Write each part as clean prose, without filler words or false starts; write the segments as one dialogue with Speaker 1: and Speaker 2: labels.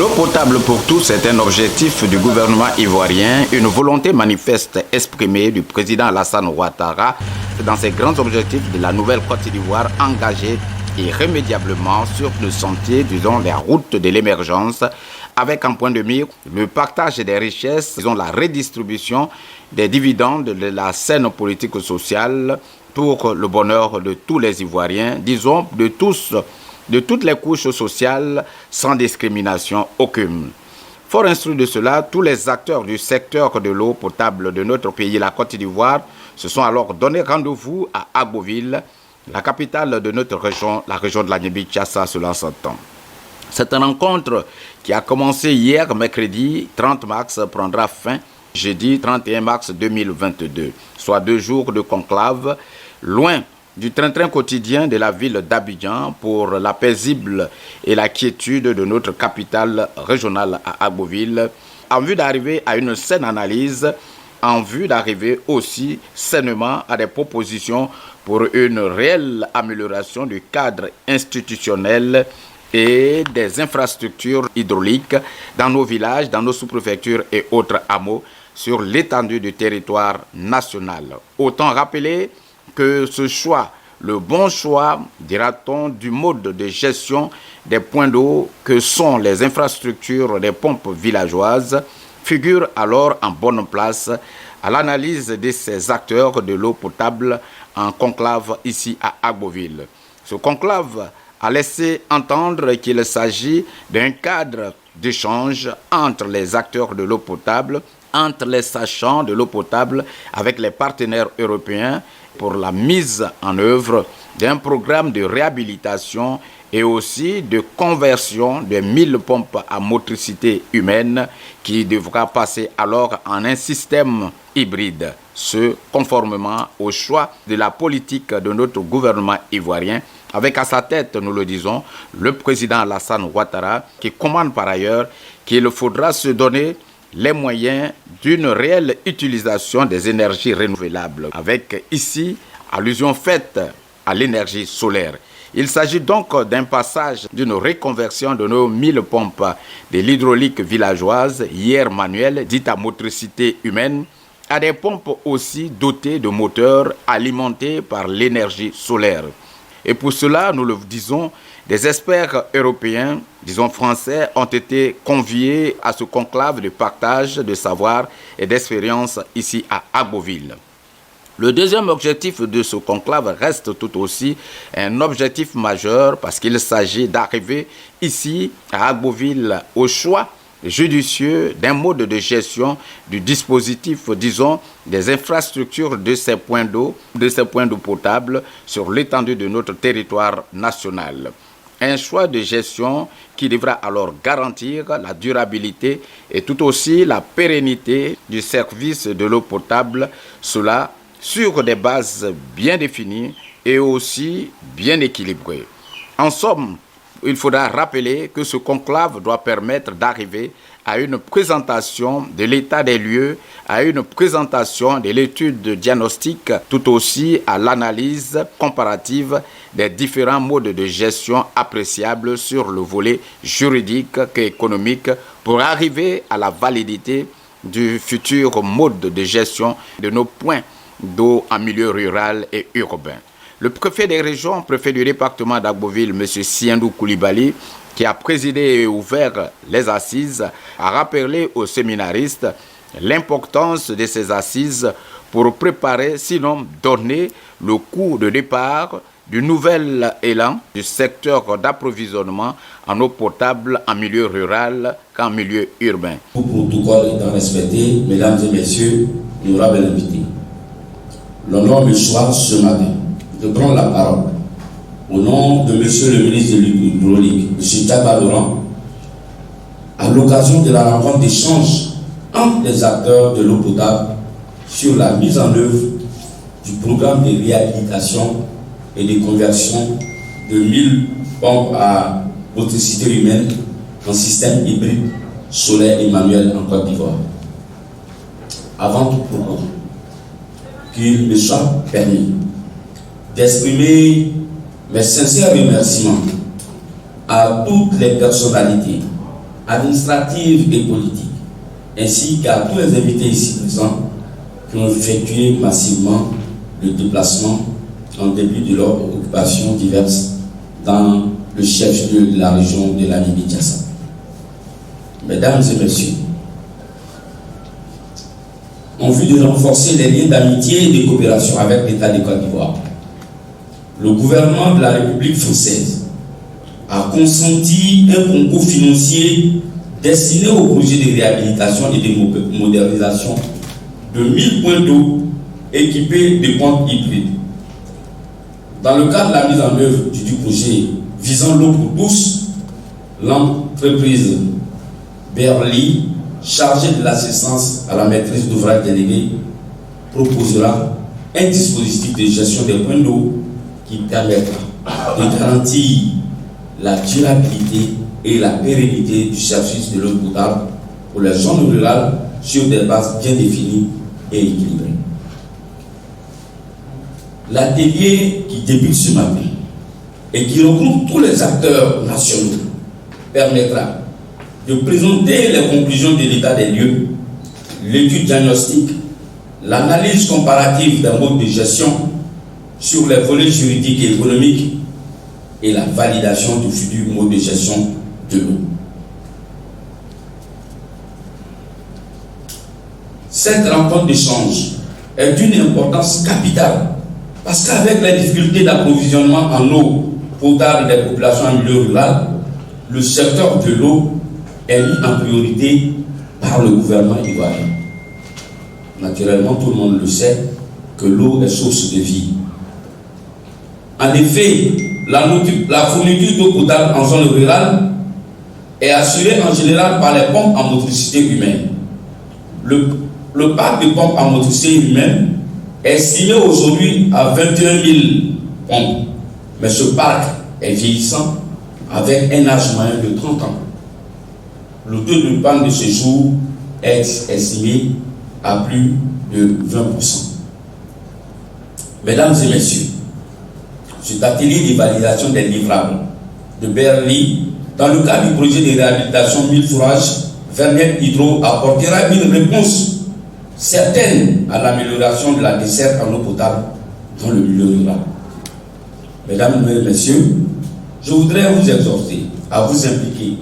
Speaker 1: L'eau potable pour tous est un objectif du gouvernement ivoirien, une volonté manifeste exprimée du président Alassane Ouattara dans ses grands objectifs de la nouvelle Côte d'Ivoire engagée irrémédiablement sur le sentier, disons, la route de l'émergence, avec en point de mire le partage des richesses, disons, la redistribution des dividendes de la scène politique sociale pour le bonheur de tous les Ivoiriens, disons, de toutes les couches sociales, sans discrimination aucune. Fort instruit de cela, tous les acteurs du secteur de l'eau potable de notre pays, la Côte d'Ivoire, se sont alors donné rendez-vous à Agboville, la capitale de notre région, la région de la Niamey-Tchassa, selon son temps. Cette rencontre, qui a commencé hier, mercredi 30 mars, prendra fin jeudi 31 mars 2022, soit 2 jours de conclave, loin du train-train quotidien de la ville d'Abidjan pour la paisible et la quiétude de notre capitale régionale à Agboville, en vue d'arriver à une saine analyse, en vue d'arriver aussi sainement à des propositions pour une réelle amélioration du cadre institutionnel et des infrastructures hydrauliques dans nos villages, dans nos sous-préfectures et autres hameaux sur l'étendue du territoire national. Autant rappeler que ce choix, le bon choix, dira-t-on, du mode de gestion des points d'eau que sont les infrastructures des pompes villageoises, figure alors en bonne place à l'analyse de ces acteurs de l'eau potable en conclave ici à Agboville. Ce conclave a laissé entendre qu'il s'agit d'un cadre d'échange entre les acteurs de l'eau potable, entre les sachants de l'eau potable avec les partenaires européens pour la mise en œuvre d'un programme de réhabilitation et aussi de conversion des 1000 pompes à motricité humaine qui devra passer alors en un système hybride, ce conformément au choix de la politique de notre gouvernement ivoirien, avec à sa tête, nous le disons, le président Alassane Ouattara, qui commande par ailleurs qu'il faudra se donner les moyens d'une réelle utilisation des énergies renouvelables, avec ici allusion faite à l'énergie solaire. Il s'agit donc d'un passage d'une reconversion de nos 1000 pompes de l'hydraulique villageoise, hier manuelle, dite à motricité humaine, à des pompes aussi dotées de moteurs alimentés par l'énergie solaire. Et pour cela, nous le disons, des experts européens, disons français, ont été conviés à ce conclave de partage de savoir et d'expérience ici à Agboville. Le deuxième objectif de ce conclave reste tout aussi un objectif majeur parce qu'il s'agit d'arriver ici à Agboville au choix judicieux d'un mode de gestion du dispositif, disons, des infrastructures de ces points d'eau potables sur l'étendue de notre territoire national. Un choix de gestion qui devra alors garantir la durabilité et tout aussi la pérennité du service de l'eau potable, cela sur des bases bien définies et aussi bien équilibrées. En somme, il faudra rappeler que ce conclave doit permettre d'arriver à une présentation de l'état des lieux, à une présentation de l'étude de diagnostic, tout aussi à l'analyse comparative des différents modes de gestion appréciables sur le volet juridique et économique pour arriver à la validité du futur mode de gestion de nos points d'eau en milieu rural et urbain. Le préfet des régions, préfet du département d'Agboville, M. Siendou Koulibaly, qui a présidé et ouvert les assises, a rappelé aux séminaristes l'importance de ces assises pour préparer, sinon donner le coup de départ du nouvel élan du secteur d'approvisionnement en eau potable en milieu rural qu'en milieu urbain.
Speaker 2: Le protocole étant respecté, mesdames et messieurs, honorables invités, l'honneur me soit ce matin de prendre la parole au nom de Monsieur le ministre de l'Hydraulique, M. Djaba Laurent, à l'occasion de la rencontre d'échange entre les acteurs de l'eau potable sur la mise en œuvre du programme de réhabilitation et de conversion de 1000 pompes à motricité humaine en système hybride solaire et manuel en Côte d'Ivoire. Avant tout propos, qu'il me soit permis d'exprimer mes sincères remerciements à toutes les personnalités administratives et politiques, ainsi qu'à tous les invités ici présents qui ont effectué massivement le déplacement en début de leurs occupations diverses dans le chef-lieu de la région de la Namibie-Tiassa. Mesdames et messieurs, en vue de renforcer les liens d'amitié et de coopération avec l'État de Côte d'Ivoire, le gouvernement de la République française a consenti un concours financier destiné au projet de réhabilitation et de modernisation de 1000 points d'eau équipés de pompes hybrides. Dans le cadre de la mise en œuvre du projet visant l'eau pour tous, l'entreprise Berly, chargée de l'assistance à la maîtrise d'ouvrage déléguée, proposera un dispositif de gestion des points d'eau qui permettra de garantir la durabilité et la pérennité du service de l'eau potable pour les zones rurales sur des bases bien définies et équilibrées. L'atelier qui débute ce matin et qui regroupe tous les acteurs nationaux permettra de présenter les conclusions de l'état des lieux, l'étude diagnostique, l'analyse comparative d'un mode de gestion sur les volets juridiques et économiques et la validation du futur mode de gestion de l'eau. Cette rencontre d'échange est d'une importance capitale parce qu'avec les difficultés d'approvisionnement en eau potable des populations en milieu rural, le secteur de l'eau est mis en priorité par le gouvernement ivoirien. Naturellement, tout le monde le sait que l'eau est source de vie. En effet, la fourniture d'eau potable en zone rurale est assurée en général par les pompes en motricité humaine. Le parc de pompes en motricité humaine est estimé aujourd'hui à 21 000 pompes, mais ce parc est vieillissant avec un âge moyen de 30 ans. Le taux de panne de ce jour est estimé à plus de 20%. Mesdames et messieurs, cet atelier de validation des livrables de Berly, dans le cadre du projet de réhabilitation 1000 fourrages Vernet Hydro, apportera une réponse certaine à l'amélioration de la desserte en eau potable dans le milieu rural. Mesdames et messieurs, je voudrais vous exhorter à vous impliquer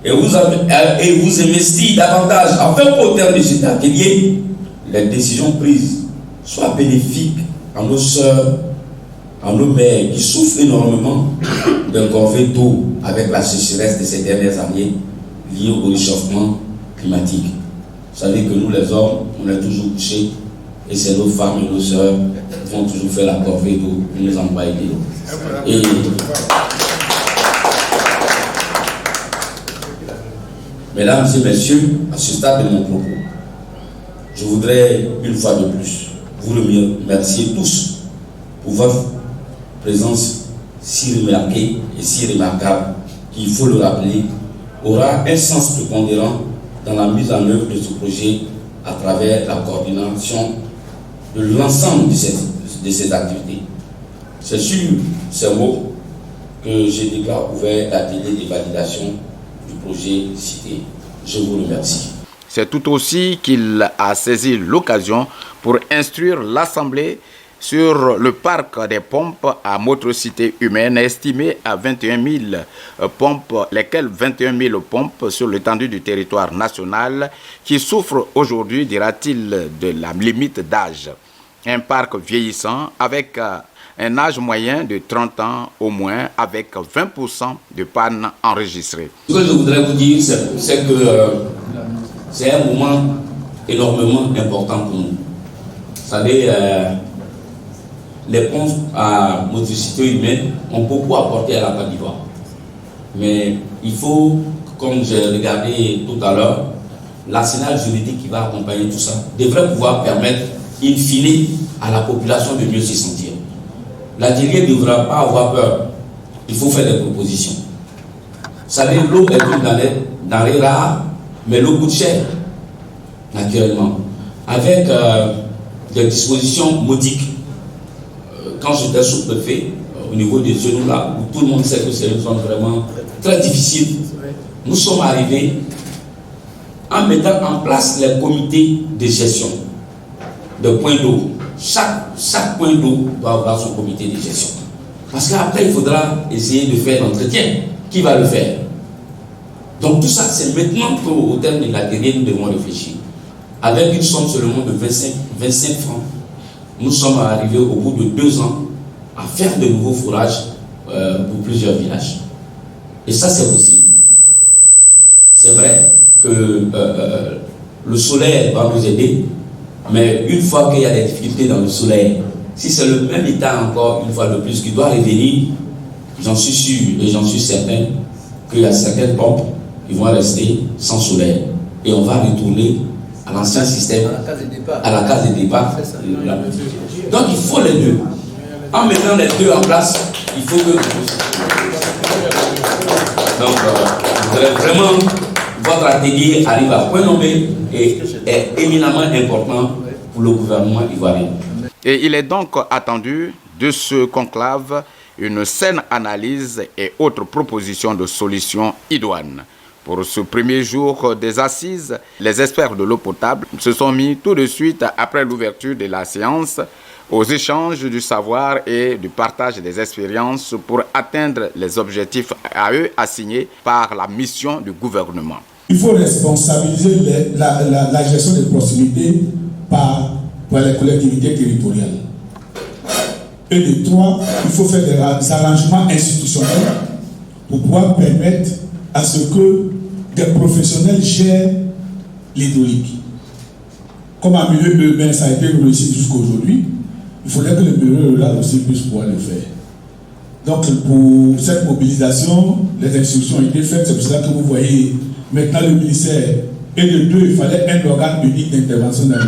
Speaker 2: et vous investir davantage afin qu'au terme de cet atelier, les décisions prises soient bénéfiques à nos sœurs, à nos mères qui souffrent énormément d'un corvée d'eau avec la sécheresse de ces dernières années liée au réchauffement climatique. Vous savez que nous les hommes, on est toujours couchés et c'est nos femmes et nos sœurs qui vont toujours faire la corvée d'eau, qui nous envoient de l'eau. Et mesdames et messieurs, à ce stade de mon propos, je voudrais une fois de plus vous remercier tous pour votre présence si remarquée et si remarquable qu'il faut le rappeler, aura un sens prépondérant dans la mise en œuvre de ce projet à travers la coordination de l'ensemble de ces activités. C'est sur ces mots que j'ai déclaré ouvert l'atelier de validation du projet cité. Je vous remercie.
Speaker 1: C'est tout aussi qu'il a saisi l'occasion pour instruire l'Assemblée sur le parc des pompes à motricité humaine estimé à 21 000 pompes, lesquelles 21 000 pompes sur l'étendue du territoire national qui souffrent aujourd'hui, dira-t-il, de la limite d'âge. Un parc vieillissant avec un âge moyen de 30 ans au moins, avec 20% de pannes enregistrées.
Speaker 2: Ce que je voudrais vous dire, c'est que c'est un moment énormément important pour nous. Vous savez, les pompes à motricité humaine ont beaucoup apporté à la Côte d'Ivoire. Mais il faut, comme j'ai regardé tout à l'heure, l'arsenal juridique qui va accompagner tout ça devrait pouvoir permettre, in fine, à la population de mieux se sentir. L'atelier ne devra pas avoir peur. Il faut faire des propositions. Vous savez, l'eau est une denrée rare, mais l'eau coûte cher, naturellement. Avec des dispositions modiques. Quand j'étais sous-préfet, au niveau des genoux là, où tout le monde sait que c'est une zone vraiment très difficile, nous sommes arrivés en mettant en place les comités de gestion de points d'eau. Chaque point d'eau doit avoir son comité de gestion. Parce qu'après, il faudra essayer de faire l'entretien. Qui va le faire? Donc tout ça, c'est maintenant qu'au terme de la guerre, nous devons réfléchir. Avec une somme seulement de 25 francs, nous sommes arrivés au bout de 2 ans à faire de nouveaux fourrages pour plusieurs villages. Et ça, c'est possible. C'est vrai que le solaire va nous aider, mais une fois qu'il y a des difficultés dans le solaire, si c'est le même État encore, une fois de plus, qui doit revenir, j'en suis sûr et j'en suis certain qu'il y a certaines pompes qui vont rester sans solaire. Et on va retourner à l'ancien système, à la case de départ. Donc il faut les deux. En mettant les deux en place, il faut que... Donc, vraiment, votre atelier arrive à point nommé et est éminemment important pour le gouvernement ivoirien.
Speaker 1: Et il est donc attendu de ce conclave une saine analyse et autres propositions de solutions idoines. Pour ce premier jour des assises, les experts de l'eau potable se sont mis tout de suite, après l'ouverture de la séance, aux échanges du savoir et du partage des expériences pour atteindre les objectifs à eux assignés par la mission du gouvernement.
Speaker 3: Il faut responsabiliser la gestion des proximités par les collectivités territoriales. Et de 3, il faut faire des arrangements institutionnels pour pouvoir permettre à ce que des professionnels gèrent l'hydraulique. Comme en milieu urbain, ça a été réussi jusqu'à aujourd'hui, il faudrait que le milieu rural aussi puisse pouvoir le faire. Donc pour cette mobilisation, les instructions ont été faites, c'est pour cela que vous voyez maintenant le ministère, et de 2, il fallait un organe unique d'intervention dans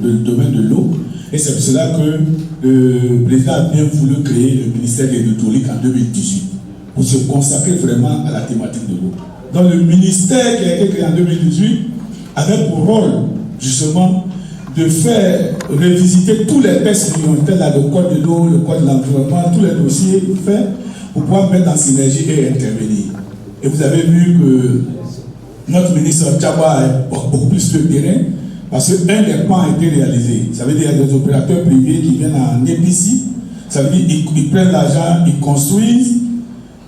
Speaker 3: le domaine de l'eau, et c'est pour cela que le président a bien voulu créer le ministère de l'hydraulique en 2018, pour se consacrer vraiment à la thématique de l'eau. Donc le ministère qui a été créé en 2018 avait pour rôle justement de faire revisiter tous les textes qui ont été là, le code de l'eau, le code de l'environnement, tous les dossiers faits pour pouvoir mettre en synergie et intervenir. Et vous avez vu que notre ministre Tchaba a beaucoup plus de terrain parce qu'un des plans a été réalisé. Ça veut dire qu'il y a des opérateurs privés qui viennent en épicie, ça veut dire qu'ils prennent l'argent, ils construisent,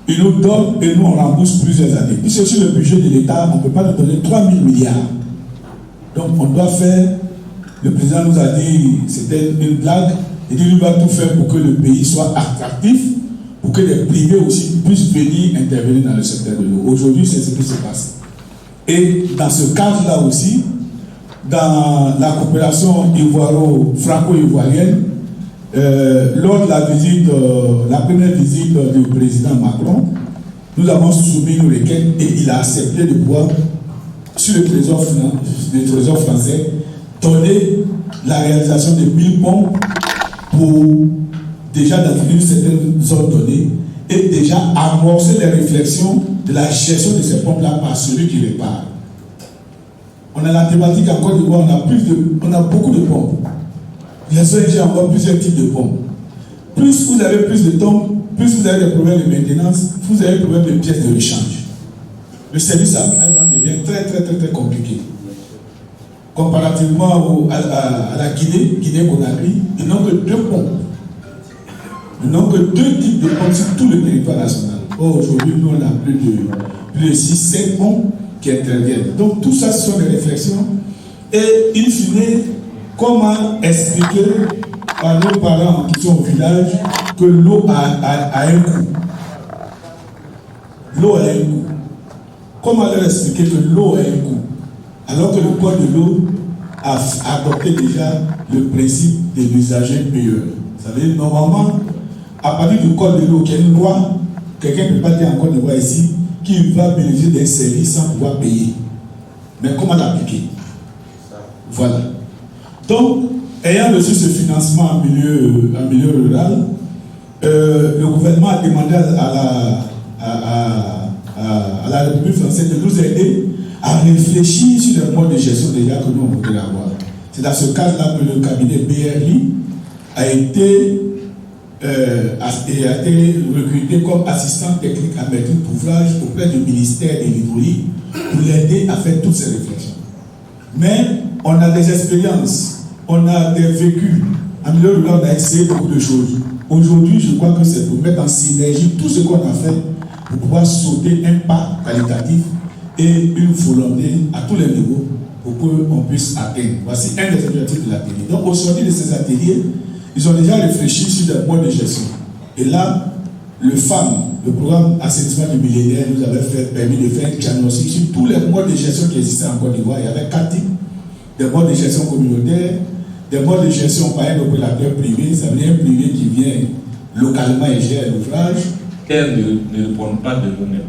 Speaker 3: ils nous donnent et nous on rembourse plusieurs années. Puisque sur le budget de l'État, on ne peut pas nous donner 3 000 milliards. Donc on doit faire. Le président nous a dit, c'était une blague, et il va tout faire pour que le pays soit attractif, pour que les privés aussi puissent venir intervenir dans le secteur de l'eau. Aujourd'hui, c'est ce qui se passe. Et dans ce cadre-là aussi, dans la coopération franco-ivoirienne, lors de la visite, la première visite du président Macron, nous avons soumis une requête et il a accepté de pouvoir, sur le trésor français, donner la réalisation de 1000 pompes pour déjà dans une certaine zone donnée et déjà amorcer les réflexions de la gestion de ces pompes-là par celui qui répare. On a la thématique en Côte d'Ivoire, on a beaucoup de pompes. Les ONG ont encore plusieurs types de pompes. Plus vous avez plus de temps, plus vous avez des problèmes de maintenance, plus vous avez des problèmes de pièces de rechange. Le service allemand devient très compliqué. Comparativement à la Guinée-Conakry, ils n'ont que 2 pompes. Ils n'ont que 2 types de pompes sur tout le territoire national. Aujourd'hui, nous, on a plus de 6-7 pompes qui interviennent. Donc, tout ça, ce sont des réflexions. Et, in fine, comment expliquer à nos parents qui sont au village que l'eau a un coût? L'eau a un coût. Comment leur expliquer que l'eau a un coût? Alors que le code de l'eau a adopté déjà le principe de l'usager payeur. Vous savez, normalement, à partir du code de l'eau, qui est une loi, quelqu'un ne peut pas dire en Côte d'Ivoire ici qu'il va bénéficier d'un service sans pouvoir payer. Mais comment l'appliquer? Voilà. Donc, ayant reçu ce financement en milieu rural, le gouvernement a demandé à la République française de nous aider à réfléchir sur le mode de gestion déjà que nous on voudrait avoir. C'est dans ce cadre-là que le cabinet BRI a été a été recruté comme assistant technique à maîtrise d'ouvrage auprès du ministère de l'Hydraulique pour l'aider à faire toutes ces réflexions. Mais on a des expériences, on a des vécus. En milieu rural, on a essayé beaucoup de choses. Aujourd'hui, je crois que c'est pour mettre en synergie tout ce qu'on a fait pour pouvoir sauter un pas qualitatif et une volonté à tous les niveaux pour qu'on puisse atteindre. Voici un des objectifs de l'atelier. Donc, au sortir de ces ateliers, ils ont déjà réfléchi sur des modes de gestion. Et là, le FAM, le programme assainissement du millénaire, nous avait permis de faire un diagnostic sur tous les modes de gestion qui existaient en Côte d'Ivoire. Il y avait 4 types: des modes de gestion communautaires, des modes de gestion par un opérateur privé, ça veut dire un privé qui vient localement et gère l'ouvrage.
Speaker 4: Ne répond pas de nous-mêmes,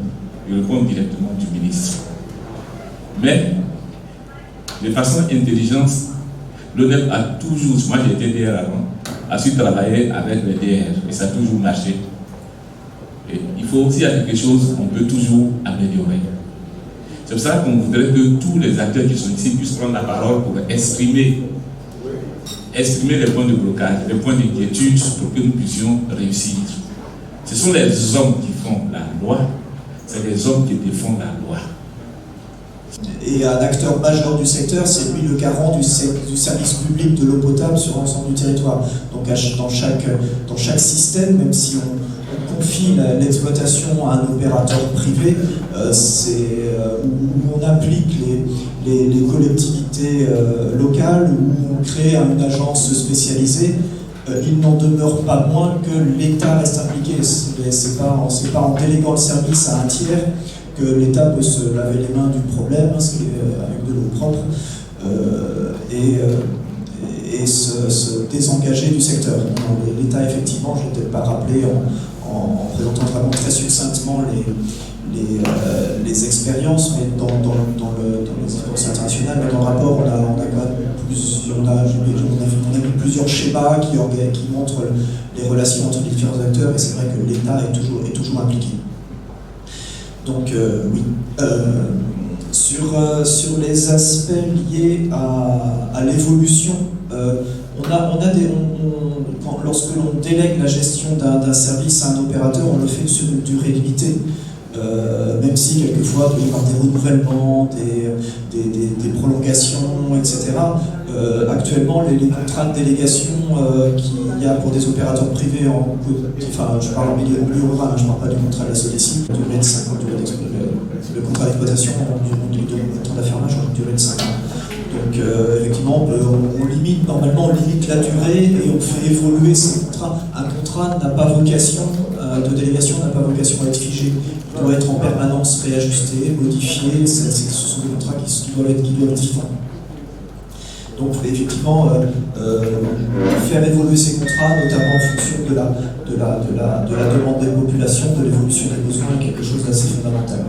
Speaker 4: il répond directement du ministre. Mais, de façon intelligente, l'ONEP a toujours, moi j'ai été DR avant, a su travailler avec les DR et ça a toujours marché. Et il faut aussi, il y a quelque chose qu'on peut toujours améliorer. C'est pour ça qu'on voudrait que tous les acteurs qui sont ici puissent prendre la parole pour exprimer les points de blocage, les points d'inquiétude pour que nous puissions réussir. Ce sont les hommes qui font la loi, c'est les hommes qui défendent la loi.
Speaker 5: Et un acteur majeur du secteur, c'est lui le garant du service public de l'eau potable sur l'ensemble du territoire. Donc dans chaque système, même si on confie l'exploitation à un opérateur privé, où on implique les collectivités locales, où on crée une agence spécialisée, il n'en demeure pas moins que l'État reste impliqué. C'est pas en déléguant le service à un tiers que l'État peut se laver les mains du problème, avec de l'eau propre, et se désengager du secteur. L'État, effectivement, je ne vais peut-être pas rappeler en présentant vraiment très succinctement les expériences, mais dans les expériences internationales, mais dans le rapport, on a vu plusieurs schémas qui montrent les relations entre les différents acteurs, et c'est vrai que l'État est toujours impliqué. Donc oui, sur les aspects liés à l'évolution, lorsque l'on délègue la gestion d'un service à un opérateur, on le fait sur une durée limitée. Même si quelquefois, par des renouvellements, des prolongations, etc. Actuellement, les contrats de délégation qu'il y a pour des opérateurs privés, je parle en milieu rural, je ne parle pas du contrat de la SODECI, durée de 5 ans, le contrat d'exploitation, du temps d'affermage, une durée de 5 ans. Donc effectivement, on limite la durée et on fait évoluer ces contrats. Un contrat n'a pas vocation, de délégation n'a pas vocation à être figé. Il doit être en permanence réajusté, modifié. Ce sont des contrats qui doivent être vivants. Donc effectivement, faire évoluer ces contrats, notamment en fonction de la demande des populations, de l'évolution des besoins, est quelque chose d'assez fondamental.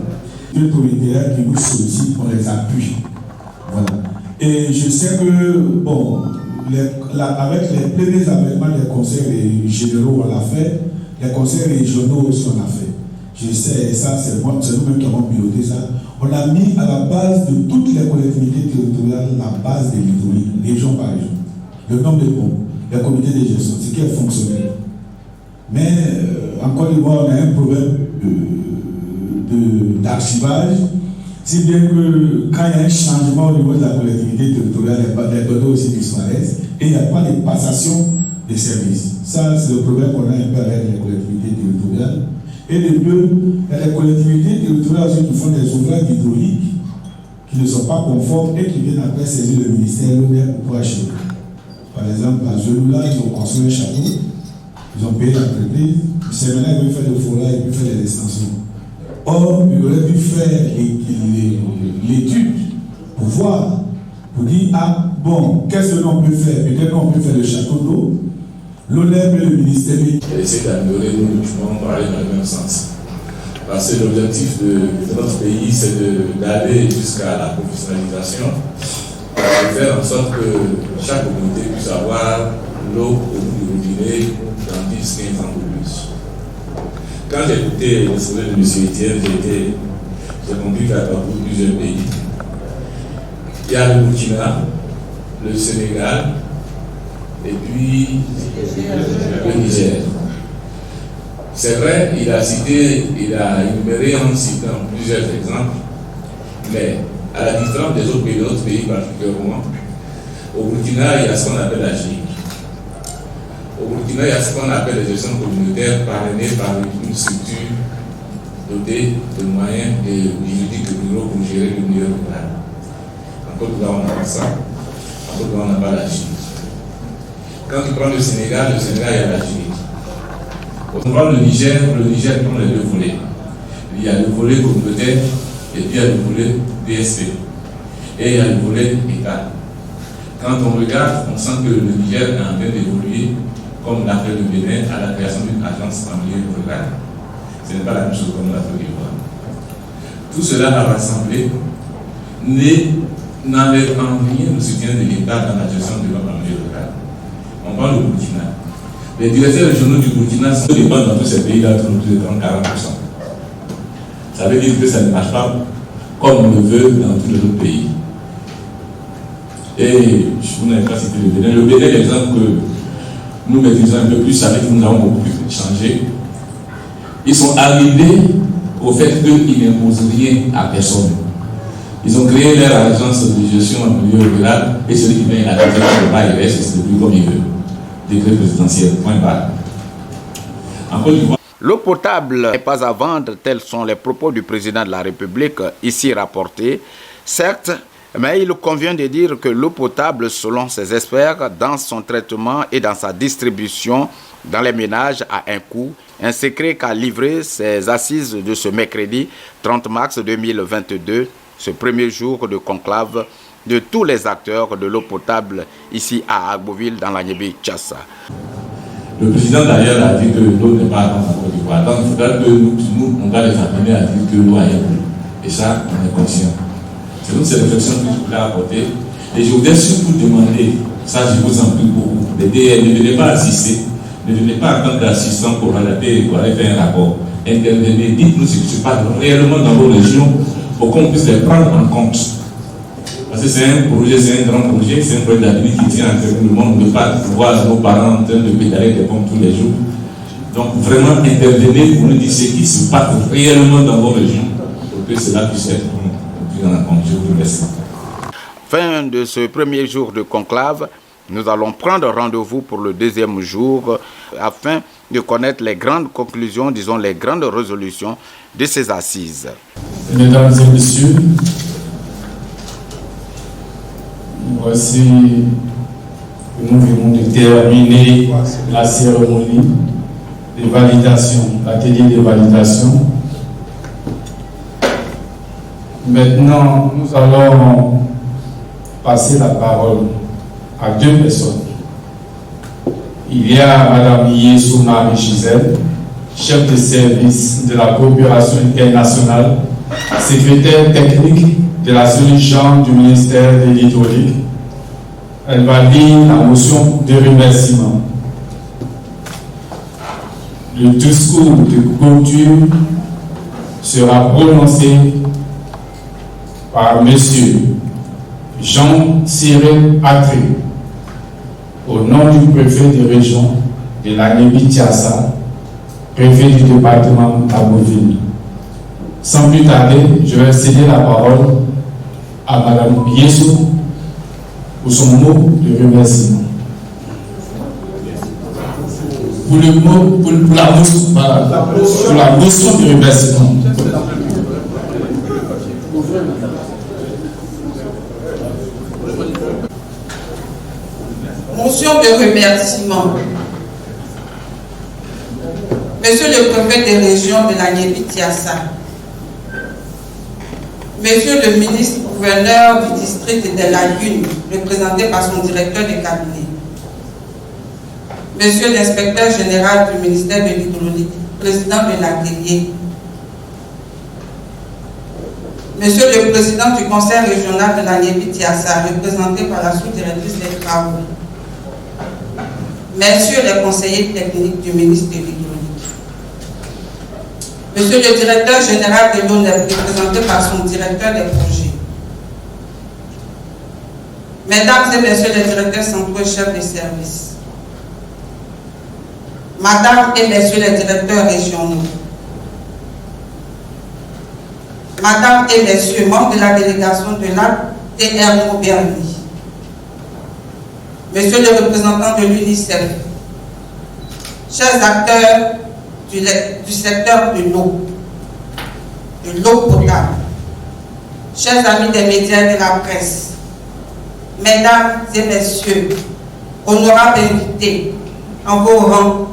Speaker 3: Les communautés qui nous sollicitent, on les appuie. Voilà. Et je sais que, bon, avec les premiers avènements des conseils généraux, on l'a fait, les conseils régionaux aussi, on l'a fait. Je sais, ça, c'est nous-mêmes qui avons piloté ça. On a mis à la base de toutes les collectivités territoriales la base de l'hydraulique, région par région. Le nombre de pompes, les comités de gestion, ce qui est fonctionnel. Mais en Côte d'Ivoire, on a un problème d'archivage, si bien que quand il y a un changement au niveau de la collectivité territoriale, les données aussi disparaissent et il n'y a pas de passation de services. Ça, c'est le problème qu'on a un peu avec les collectivités territoriales. Et de deux, il y a les collectivités territoriales aussi qui font des ouvrages hydrauliques qui ne sont pas conformes et qui viennent après saisir le ministère lui-même pour acheter. Par exemple, à Zelula, ils ont construit un château, ils ont payé l'entreprise, c'est maintenant qu'ils veulent faire le forage et puis faire les extensions. Or, il aurait dû faire l'étude pour voir, pour dire, ah bon, qu'est-ce que l'on peut faire? Peut-être qu'on peut faire le château d'eau, l'ONEP et le ministère.
Speaker 4: Et essayer d'améliorer nos jugements pour aller dans le même sens. Parce que l'objectif de notre pays, c'est d'aller jusqu'à la professionnalisation, de faire en sorte que chaque communauté puisse avoir l'eau au bout du robinet dans 10-15 ans ou plus. Quand j'ai écouté le discours de M. Etienne, j'ai compris qu'il y a parcouru plusieurs pays. Il y a le Burkina, le Sénégal, et puis le Niger. C'est vrai, il a énuméré en citant plusieurs exemples, mais à la différence des autres pays particulièrement, au Burkina, il y a ce qu'on appelle la GIC. Au Burkina, il y a ce qu'on appelle les gestions communautaires parrainées par une structure dotée de moyens et juridiques de bureau pour gérer le milieu rural. En Côte d'Ivoire, on n'a pas ça. En Côte d'Ivoire, on n'a pas la GIC. Quand tu prends le Sénégal, il y a la GIC. Quand on prend le Niger prend les deux volets. Il y a le volet communautaire et puis il y a le volet DSP. Et il y a le volet État. Quand on regarde, on sent que le Niger est en train d'évoluer, comme l'a fait le Bénin, à la création d'une agence en milieu rural. Ce n'est pas la même chose comme la Côte d'Ivoire. Tout cela a rassemblé n'enlève en rien le soutien de l'État dans la gestion de l'homme en milieu rural. On parle du Burkina. Les directeurs régionaux du Burkina sont dépendants dans tous ces pays-là de 30-40%. Ça veut dire que ça ne marche pas comme on le veut dans tous les autres pays. Et je vous n'avez pas cité le Bénin. Le Bénin, l'exemple que nous maîtrisons un peu plus, avec que nous avons beaucoup plus changé. Ils sont arrivés au fait qu'ils n'imposent rien à personne. Ils ont créé leur agence de gestion en milieu rural et celui qui vient à la tête de pas, il reste, c'est plus comme il veut. Décret présidentiel, point barre. En Côte d'Ivoire,
Speaker 1: l'eau potable n'est pas à vendre, tels sont les propos du président de la République, ici rapportés. Certes, mais il convient de dire que l'eau potable, selon ses experts, dans son traitement et dans sa distribution dans les ménages a un coût. Un secret qu'a livré ses assises de ce mercredi 30 mars 2022, ce premier jour de conclave de tous les acteurs de l'eau potable ici à Agboville dans la Niébi-Tchassa.
Speaker 4: Le président d'ailleurs a dit que l'eau n'est pas dans la Côte d'Ivoire. Donc il faudra que nous, on va les amener à dire que l'eau a un coût. Et ça, on est conscient. C'est donc ces réflexions que je voulais apporter. Et je voudrais surtout demander, ça je vous en prie beaucoup, les DR, ne venez pas assister, ne venez pas en tant qu'assistant pour relater et pour aller faire un rapport. Intervenez, dites-nous ce qui se passe réellement dans vos régions pour qu'on puisse les prendre en compte. Parce que c'est un projet, c'est un grand projet, c'est un projet d'avenir qui tient à cœur le monde. On ne peut pas voir nos parents en train de pédaler des pompes tous les jours. Donc vraiment intervenez pour nous dire ce qui se passe réellement dans vos régions pour que cela puisse être pris en compte. Je vous remercie.
Speaker 1: Fin de ce premier jour de conclave, nous allons prendre rendez-vous pour le deuxième jour afin de connaître les grandes conclusions, disons les grandes résolutions de ces assises.
Speaker 6: Mesdames et messieurs, voici que nous venons de terminer la cérémonie de validation, l'atelier de validation. Maintenant, nous allons passer la parole à deux personnes. Il y a Mme Yesou Marie Gisèle, chef de service de la coopération internationale, secrétaire technique de la solution du ministère de l'Hydraulique. Elle va lire la motion de remerciement. Le discours de clôture sera prononcé par M. Jean-Cyril Atré, au nom du préfet de région de la Niébi-Tchassa, préfet du département d'Agboville. Sans plus tarder, je vais céder la parole à Mme Yesou pour son mot de remerciement. Pour la motion de remerciement.
Speaker 7: Motion de remerciement. Monsieur le préfet de région de la Niébi-Tchassa, Monsieur le ministre gouverneur du district de la Lune, représenté par son directeur de cabinet, Monsieur l'inspecteur général du ministère de l'Hydraulique, président de l'atelier, Monsieur le président du conseil régional de la Niébi-Tchassa, représenté par la sous-directrice des travaux, Messieurs les conseillers techniques du ministre de l'Hydraulique, Monsieur le directeur général de l'ONEP, représenté par son directeur des projets, Mesdames et Messieurs les directeurs centraux et chefs de service, Madame et Messieurs les directeurs régionaux, Madame et Messieurs, membres de la délégation de l'ATRO Berly, Monsieur le représentant de l'UNICEF, chers acteurs du secteur de l'eau potable, chers amis des médias et de la presse, Mesdames et Messieurs, honorables invités, en vos rangs,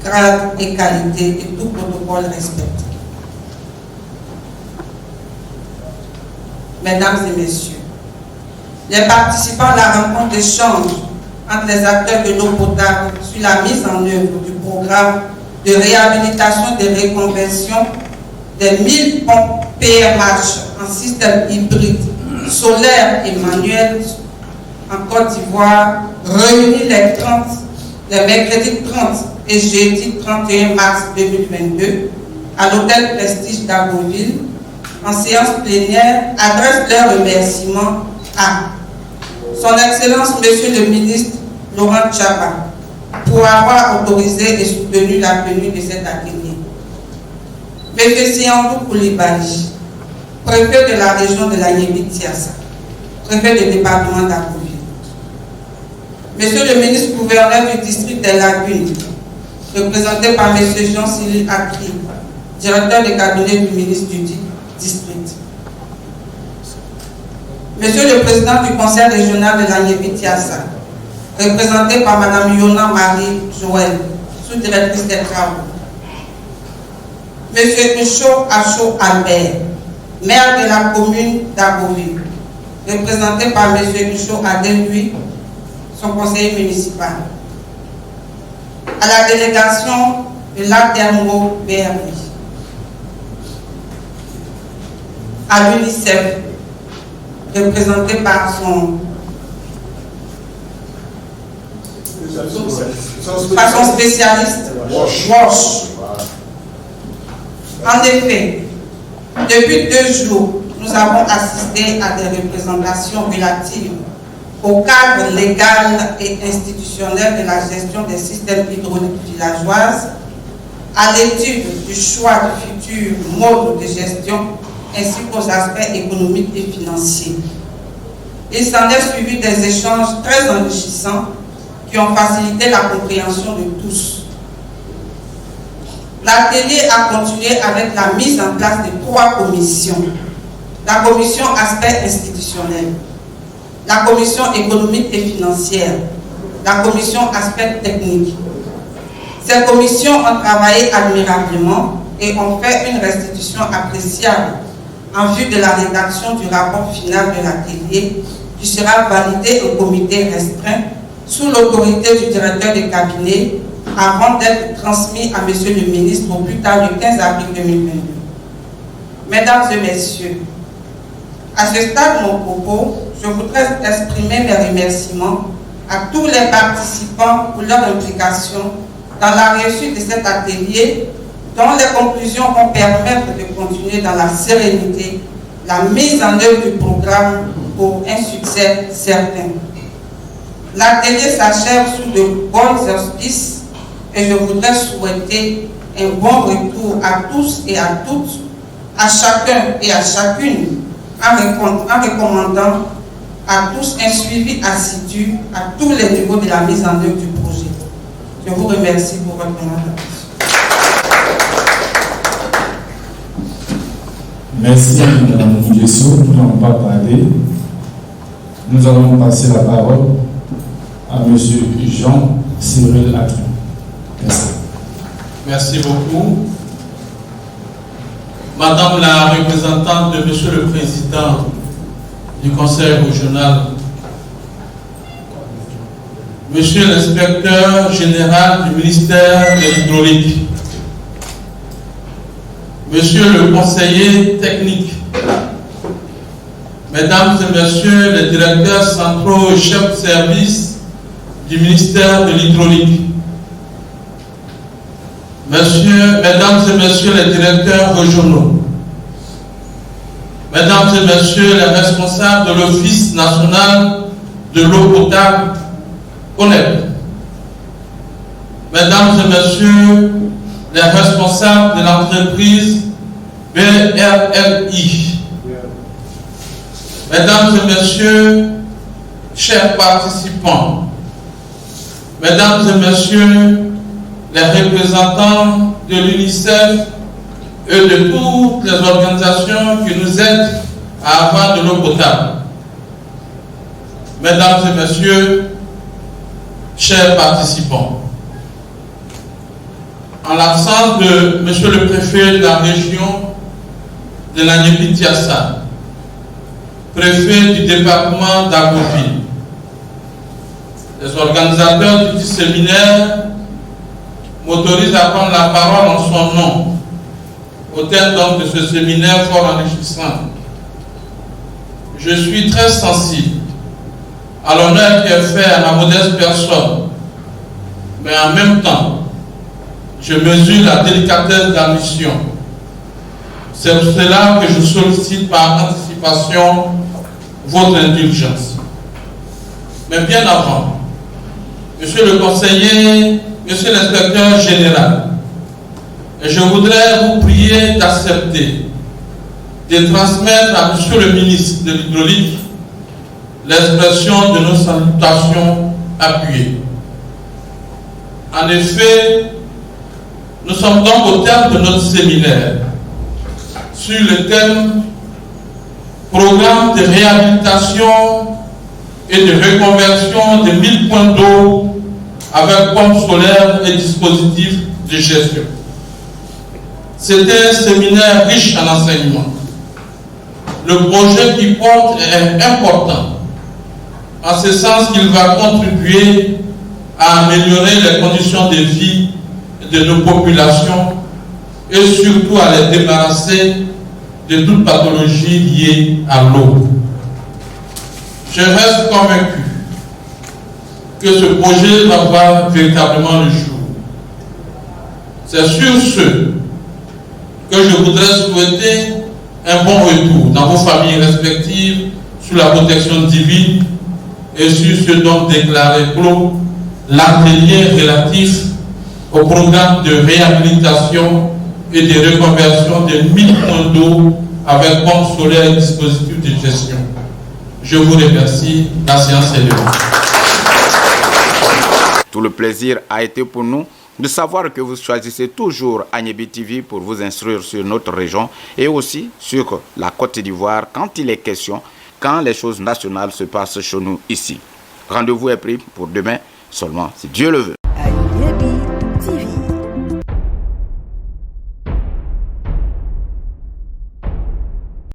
Speaker 7: grades et qualités et tout protocole respecté. Mesdames et Messieurs, les participants à la rencontre d'échange entre les acteurs de l'eau potable sur la mise en œuvre du programme de réhabilitation et de reconversion des 1000 pompes PMH en système hybride, solaire et manuel en Côte d'Ivoire, réunis les mercredis 30 et jeudi 31 mars 2022 à l'hôtel Prestige d'Agoville, en séance plénière, adresse leurs remerciements à Son Excellence Monsieur le ministre Laurent Tchaba pour avoir autorisé et soutenu la tenue de cet atelier. M. Siandou Koulibaly, préfet de la région de la Yébi-Tiassa, préfet du département d'Agoville. Monsieur le ministre gouverneur du district des Lagunes, représenté par M. Jean-Cyril Akri, directeur de cabinet du ministre du district. Monsieur le président du conseil régional de la Yébi-Tiassa, représenté par Mme Yona Marie Joël, sous-directrice des travaux. Monsieur Michaud Acho Albert, maire de la commune d'Agoville, représenté par M. Michaud Adelui, son conseiller municipal. À la délégation de l'ATRO Berly, à l'UNICEF, représenté par son spécialiste, Walsh. En effet, depuis 2 jours, nous avons assisté à des représentations relatives au cadre légal et institutionnel de la gestion des systèmes hydrauliques villageoises, à l'étude du choix du futur mode de gestion ainsi qu'aux aspects économiques et financiers. Il s'en est suivi des échanges très enrichissants qui ont facilité la compréhension de tous. L'atelier a continué avec la mise en place de 3 commissions. La commission aspect institutionnel, la commission économique et financière, la commission aspect technique. Ces commissions ont travaillé admirablement et ont fait une restitution appréciable en vue de la rédaction du rapport final de l'atelier qui sera validé au comité restreint sous l'autorité du directeur de cabinet avant d'être transmis à Monsieur le ministre au plus tard le 15 avril 2022. Mesdames et Messieurs, à ce stade de mon propos, je voudrais exprimer mes remerciements à tous les participants pour leur implication dans la réussite de cet atelier, dont les conclusions vont permettre de continuer dans la sérénité la mise en œuvre du programme pour un succès certain. L'atelier s'achève sous de bons auspices et je voudrais souhaiter un bon retour à tous et à toutes, à chacun et à chacune, en recommandant à tous un suivi assidu à tous les niveaux de la mise en œuvre du projet. Je vous remercie pour votre attention.
Speaker 6: Merci, Mme Nguesso. Nous n'allons pas parler. Nous allons passer la parole à M. Jean-Cyril Akri. Merci.
Speaker 8: Merci beaucoup. Madame la représentante de Monsieur le Président du Conseil régional, Monsieur l'inspecteur général du ministère de l'Hydraulique, Monsieur le conseiller technique, Mesdames et Messieurs les directeurs centraux et chefs de service du ministère de l'Hydraulique, Mesdames et Messieurs les directeurs régionaux, Mesdames et Messieurs les responsables de l'Office national de l'eau potable, ONEP, Mesdames et Messieurs les responsables de l'entreprise BRLI, Mesdames et Messieurs, chers participants, Mesdames et Messieurs les représentants de l'UNICEF et de toutes les organisations qui nous aident à avoir de l'eau potable, Mesdames et Messieurs, chers participants, en l'absence de Monsieur le Préfet de la région de la Niépi-Tiassa, préfet du département d'Agoville, les organisateurs du séminaire m'autorisent à prendre la parole en son nom, au terme donc de ce séminaire fort enrichissant. Je suis très sensible à l'honneur qui est fait à ma modeste personne, mais en même temps, je mesure la délicatesse de la mission. C'est pour cela que je sollicite par anticipation votre indulgence. Mais bien avant, Monsieur le conseiller, Monsieur l'inspecteur général, je voudrais vous prier d'accepter de transmettre à Monsieur le ministre de l'Hydraulique l'expression de nos salutations appuyées. En effet, nous sommes donc au terme de notre séminaire sur le thème Programme de réhabilitation et de reconversion de 1000 points d'eau avec pompes solaires et dispositifs de gestion. C'était un séminaire riche en enseignements. Le projet qui porte est important, en ce sens qu'il va contribuer à améliorer les conditions de vie de nos populations et surtout à les débarrasser de toute pathologie liée à l'eau. Je reste convaincu que ce projet va voir véritablement le jour. C'est sur ce que je voudrais souhaiter un bon retour dans vos familles respectives sous la protection divine et sur ce donc déclaré clos l'atelier relatif au programme de réhabilitation et de reconversion de 1000 points d'eau avec pompes solaires et dispositifs de gestion. Je vous remercie. La séance est levée.
Speaker 1: Tout le plaisir a été pour nous de savoir que vous choisissez toujours Agnébi TV pour vous instruire sur notre région et aussi sur la Côte d'Ivoire quand il est question, quand les choses nationales se passent chez nous ici. Rendez-vous est pris pour demain seulement, si Dieu le veut.